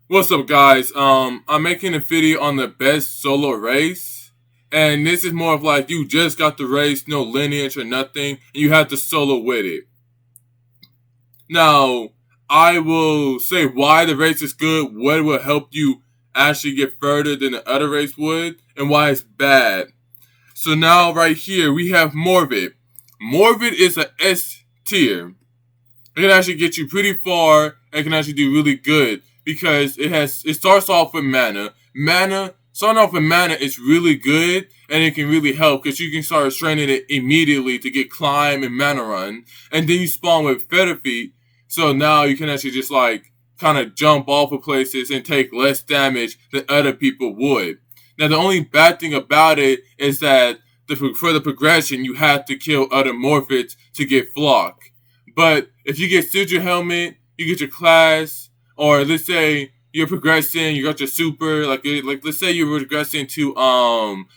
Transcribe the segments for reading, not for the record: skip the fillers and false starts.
What's up, guys? I'm making a video on the best solo race, and this is more of like you just got the race, no lineage or nothing, and you have to solo with it. Now, I will say why the race is good, what will help you actually get further than the other race would, and why it's bad. So now, right here, we have Morbid. Morbid is a S tier. It can actually get you pretty far and can actually do really good because it starts off with mana. Starting off with mana is really good and it can really help because you can start training it immediately to get climb and mana run. And then you spawn with feather feet. So now you can actually just like kind of jump off of places and take less damage than other people would. Now the only bad thing about it is that for the progression you have to kill other Morphids to get flock. But if you get Sigil Helmet, you get your class, or let's say you're progressing, you got your super, like let's say you're progressing to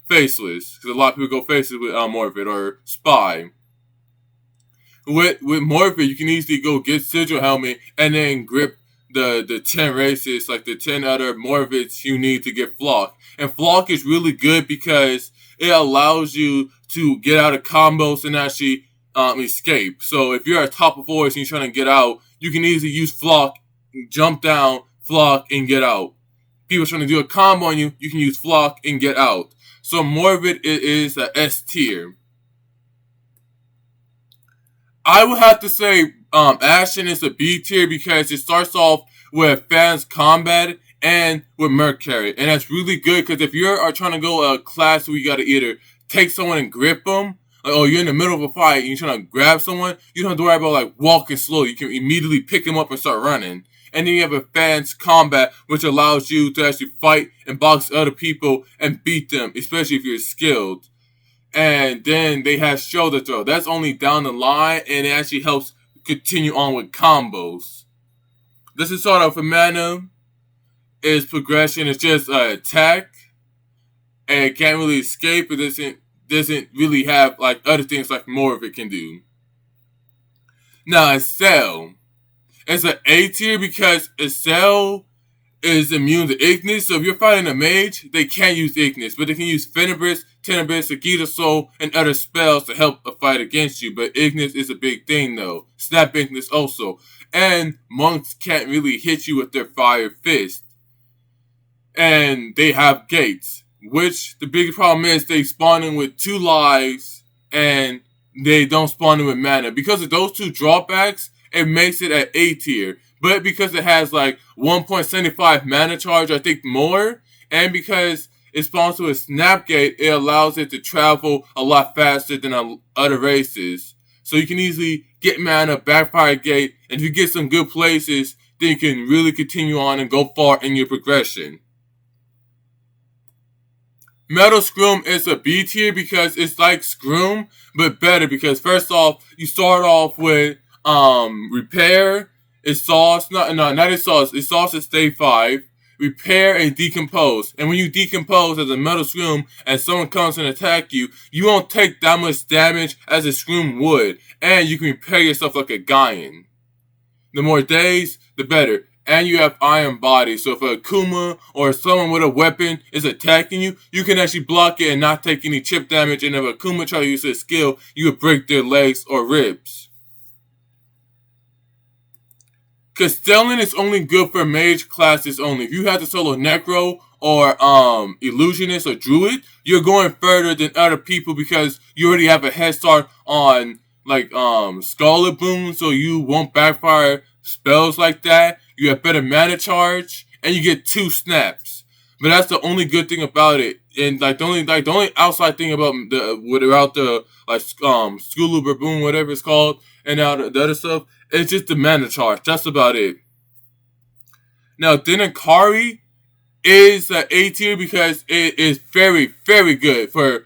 Faceless, because a lot of people go Faceless with Morbid or Spy. With Morbid, you can easily go get Sigil Helmet and then grip the 10 races, like the 10 other Morbids you need to get Flock. And Flock is really good because it allows you to get out of combos and actually escape. So if you're at top of forest and you're trying to get out, you can easily use Flock, jump down, Flock, and get out. People trying to do a combo on you, you can use Flock and get out. So Morbid is a S tier. I would have to say Ashton is a B tier because it starts off with fast combat and with Mercury. And that's really good because if you are trying to go a class where you got to either take someone and grip them, like, oh, you're in the middle of a fight and you're trying to grab someone, you don't have to worry about like walking slow. You can immediately pick them up and start running. And then you have advanced combat, which allows you to actually fight and box other people and beat them, especially if you're skilled. And then they have shoulder throw. That's only down the line, and it actually helps continue on with combos. This is sort of a mana. Its progression is just attack, and it can't really escape. It doesn't really have like other things like more of it can do. Now, Excel. It's an A tier because Excel is immune to Ignis. So if you're fighting a mage, they can't use Ignis, but they can use Fenibris, Tenebris, Agita Soul, and other spells to help a fight against you. But Ignis is a big thing though. Snap Ignis also. And monks can't really hit you with their fire fist. And they have gates, which the biggest problem is they spawn in with 2 lives and they don't spawn in with mana. Because of those 2 drawbacks, it makes it at A tier. But because it has like 1.75 mana charge, I think more, and because it spawns with Snapgate, it allows it to travel a lot faster than other races. So you can easily get mana, backfire gate, and if you get some good places, then you can really continue on and go far in your progression. Metal Scrum is a B tier because it's like Scrum, but better because first off, you start off with repair, exhaust, not exhaust, exhaust is stage 5, repair and decompose. And when you decompose as a metal scroom and someone comes and attack you, you won't take that much damage as a scroom would. And you can repair yourself like a Gaian. The more days, the better. And you have iron body, so if a Kuma or someone with a weapon is attacking you, you can actually block it and not take any chip damage. And if a Kuma tries to use a skill, you would break their legs or ribs. Castellan is only good for mage classes only. If you have to solo Necro or Illusionist or Druid, you're going further than other people because you already have a head start on like Scarlet Boom, so you won't backfire spells like that. You have better mana charge, and you get 2 snaps. But that's the only good thing about it. And like the only outside thing about the Skuluber Boom, whatever it's called, and now the other stuff, it's just the mana charge. That's about it. Now, Dinan Kari is an A tier because it is very, very good for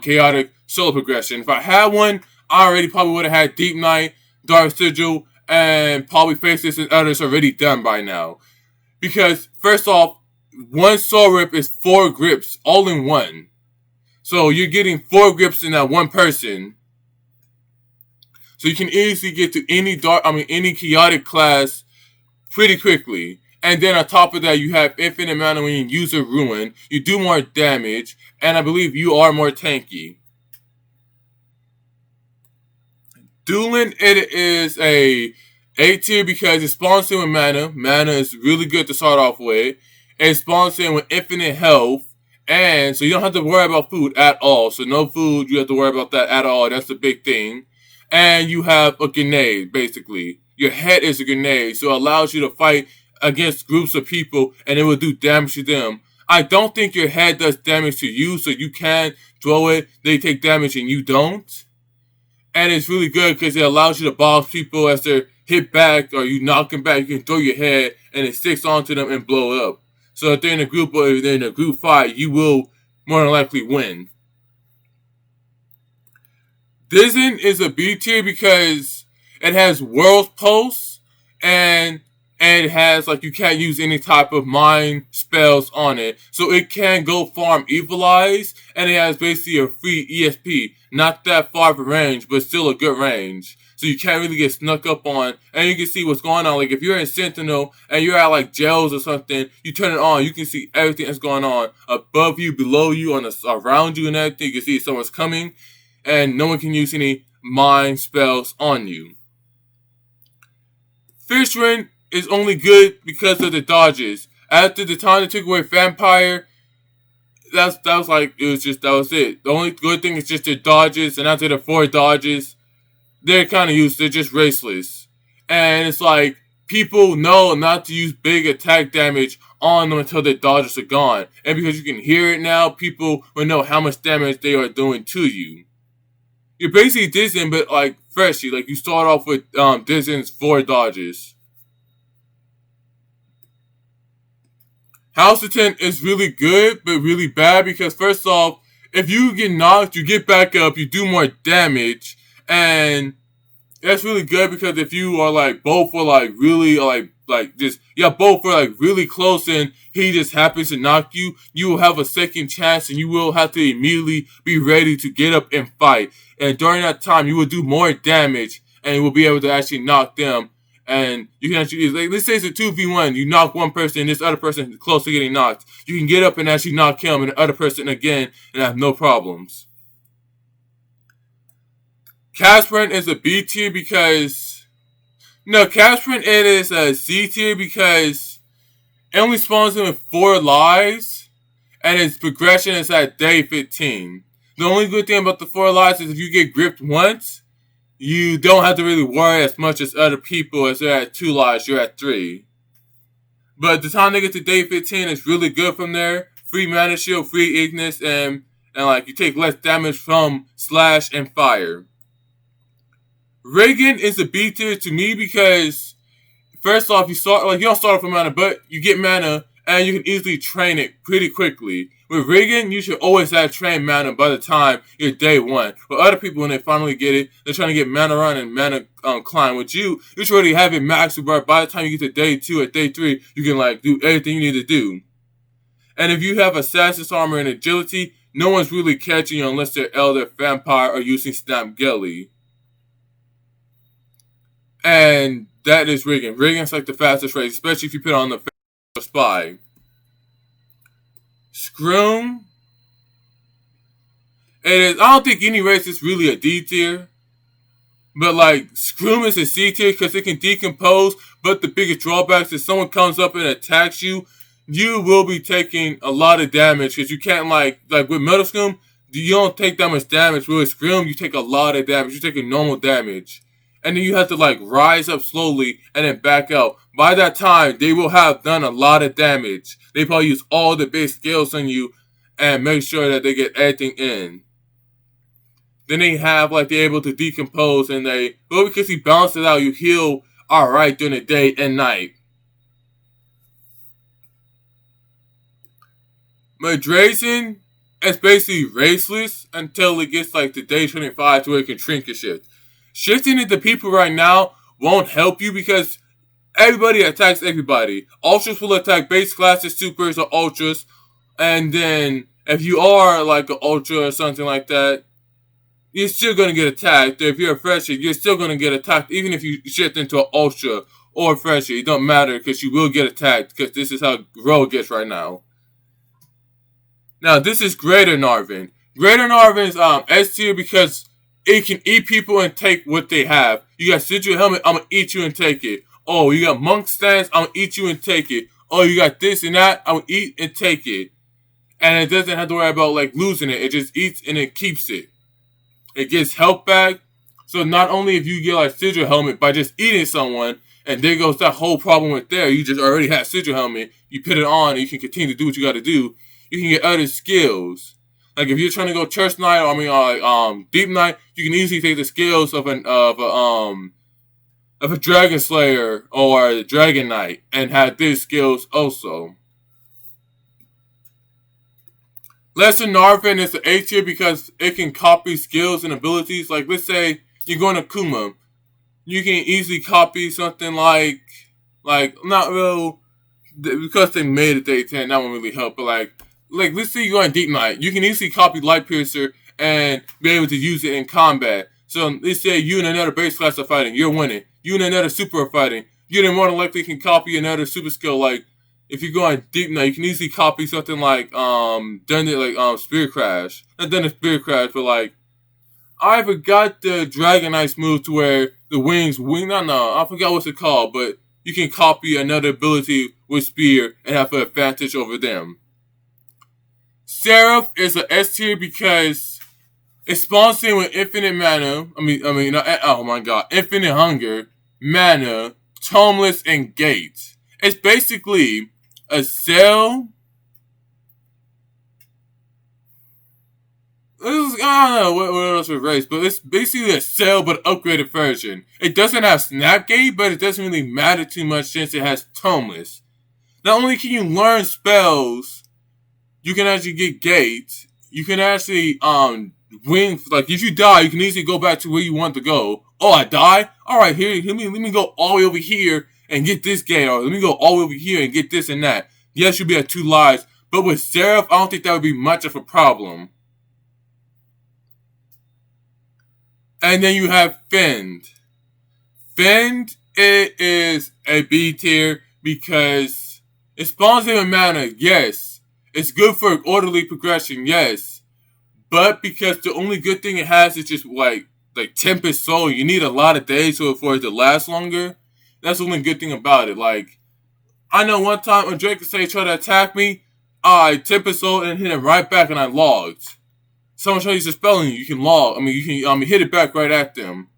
chaotic solo progression. If I had one, I already probably would have had Deep Knight, Dark Sigil, and probably Faceless and others already done by now. Because, first off, one soul rip is 4 grips, all in one. So you're getting 4 grips in that one person. So you can easily get to any chaotic class pretty quickly. And then on top of that, you have infinite mana when you use a ruin. You do more damage, and I believe you are more tanky. Dueling, it is A tier because it spawns in with mana. Mana is really good to start off with. It spawns in with infinite health. And so you don't have to worry about food at all. So no food, you have to worry about that at all. That's the big thing. And you have a grenade, basically. Your head is a grenade, so it allows you to fight against groups of people, and it will do damage to them. I don't think your head does damage to you, so you can throw it, they take damage, and you don't. And it's really good because it allows you to box people as they're hit back, or you knock them back, you can throw your head, and it sticks onto them and blow up. So if they're in a group, or if they're in a group fight, you will more than likely win. Dizzin is a B tier because it has World Pulse, and it has, like, you can't use any type of mind spells on it. So it can go farm Evilize, and it has basically a free ESP. Not that far of a range, but still a good range. So you can't really get snuck up on, and you can see what's going on. Like, if you're in Sentinel, and you're at, like, jails or something, you turn it on, you can see everything that's going on. Above you, below you, around you and everything. You can see if someone's coming, and no one can use any mind spells on you. Fisherman is only good because of the dodges. After the time they took away Vampire, that was it. The only good thing is just their dodges, and after the 4 dodges, they're kind of used. They're just raceless, and it's like people know not to use big attack damage on them until their dodges are gone. And because you can hear it now, people will know how much damage they are doing to you. You're basically Dizzin, but like freshly. Like, you start off with Dizzin's 4 dodges. Ashton is really good, but really bad because first off, if you get knocked, you get back up, you do more damage, and that's really good because if you are like both are like really both are like really close and he just happens to knock you, you will have a second chance and you will have to immediately be ready to get up and fight. And during that time, you will do more damage and you will be able to actually knock them. And you can actually, like, let's say it's a 2v1, you knock one person and this other person is close to getting knocked. You can get up and actually knock him and the other person again and have no problems. Casper is a B tier because... No, Casper it is a C tier because it only spawns in with 4 lives and its progression is at day 15. The only good thing about the 4 lives is if you get gripped once, you don't have to really worry as much as other people as they're at 2 lives, you're at 3. But the time they get to day 15 is really good from there. Free mana shield, free Ignis, and like you take less damage from slash and fire. Reagan is a B tier to me because first off, you don't start off with mana, but you get mana and you can easily train it pretty quickly. With Reagan, you should always have trained mana by the time you're day 1. With other people, when they finally get it, they're trying to get mana run and mana climb. With you should already have it maxed, but by the time you get to day 2 or day 3, you can like do everything you need to do. And if you have Assassin's Armor and Agility, no one's really catching you unless they're Elder, Vampire, or using Snap Gelly. And that is Reagan. Reagan's like the fastest race, especially if you put on the Spy. Crum. It is. I don't think any race is really a D tier. But like, Crum is a C tier because it can decompose. But the biggest drawback is someone comes up and attacks you, you will be taking a lot of damage because you can't like with Metal Scrum, you don't take that much damage. With Scrum, you take a lot of damage. You're taking normal damage. And then you have to like rise up slowly and then back out. By that time, they will have done a lot of damage. They probably use all the big skills on you and make sure that they get everything in. Then they have like they're able to decompose and because he balances out, you heal alright during the day and night. Madrazen is basically raceless until it gets like to day 25 to where it can trinket shift. Shifting into people right now won't help you because everybody attacks everybody. Ultras will attack base classes, supers, or ultras. And then if you are like an ultra or something like that, you're still going to get attacked. If you're a freshman, you're still going to get attacked even if you shift into an ultra or freshie. It don't matter because you will get attacked because this is how Rogue gets right now. Now this is Greater Narvin. Greater Narvin is S tier because it can eat people and take what they have. You got Sigil Helmet, I'm gonna eat you and take it. Oh, you got Monk Stance, I'm gonna eat you and take it. Oh, you got this and that, I'm gonna eat and take it. And it doesn't have to worry about like losing it. It just eats and it keeps it. It gets health back. So not only if you get like Sigil Helmet by just eating someone, and there goes that whole problem with there. You just already have Sigil Helmet. You put it on and you can continue to do what you gotta do. You can get other skills. Like if you're trying to go Church Knight, or Deep Knight, you can easily take the skills of a Dragon Slayer or a Dragon Knight and have these skills also. Lesser Narvin is the A tier because it can copy skills and abilities. Like let's say you're going to Kuma, you can easily copy something like not real because they made it day 10. That won't really help, but like let's say you're going Deep Knight, you can easily copy Light Piercer and be able to use it in combat. So let's say you and another base class are fighting, you're winning. You and another super are fighting, you then more than likely can copy another super skill. Like if you go on Deep Knight, you can easily copy something like Spirit Crash. Not done a Spirit Crash, but like I forgot the Dragon Knight's move to where the wings I forgot what's it called, but you can copy another ability with Spear and have an advantage over them. Serif is an S tier because it spawns in with infinite mana. Infinite hunger, mana, tomeless, and gate. It's basically a cell. I don't know what else with race, but it's basically a cell but upgraded version. It doesn't have Snapgate, but it doesn't really matter too much since it has tomeless. Not only can you learn spells, you can actually get gates. You can actually win. Like if you die, you can easily go back to where you want to go. Oh, I die? Alright, here, let me go all the way over here and get this gate, or let me go all the way over here and get this and that. Yes, you'll be at 2 lives, but with Serif, I don't think that would be much of a problem. And then you have Fend. Fend, it is a B tier because it spawns in with mana, yes. It's good for orderly progression, yes. But because the only good thing it has is just like Tempest Soul. You need a lot of days for it to last longer. That's the only good thing about it. Like, I know one time when Drake tried to attack me, I Tempest Soul and hit him right back and I logged. Someone tries to spell on you, you can log. You can hit it back right at them.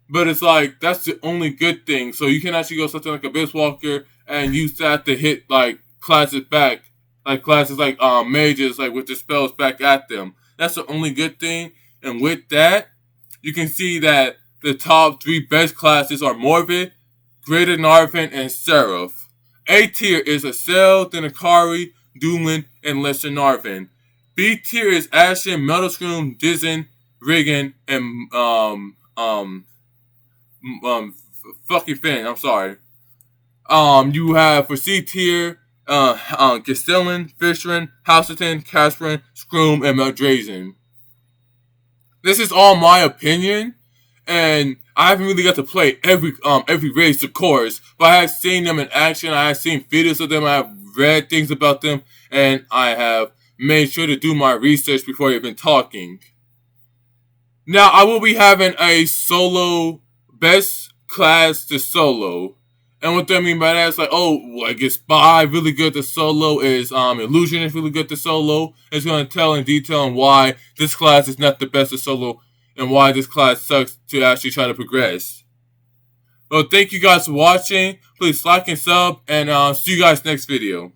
But it's like, that's the only good thing. So you can actually go something like Abyss Walker and use that to hit like classes back. Like classes like mages, like with the spells back at them. That's the only good thing. And with that, you can see that the top 3 best classes are Morbid, Greater Narvin, and Serif. A tier is a Cell, then a Kari, Doomlin, and Lesser Narvin. B tier is Ashton, Metal Scroom, Dizzin, Reagan, and fucking Fend. I'm sorry. You have for C tier, Castellan, Fisherman, Houseton, Casper, Scroom, and Meldrazen. This is all my opinion, and I haven't really got to play every race, of course, but I have seen them in action. I have seen videos of them. I have read things about them, and I have made sure to do my research before even talking. Now, I will be having a solo best class to solo. And what I mean by that is like, I guess Spy really good to solo, is Illusion is really good to solo. It's going to tell in detail on why this class is not the best to solo and why this class sucks to actually try to progress. Well, thank you guys for watching. Please like and sub, and see you guys next video.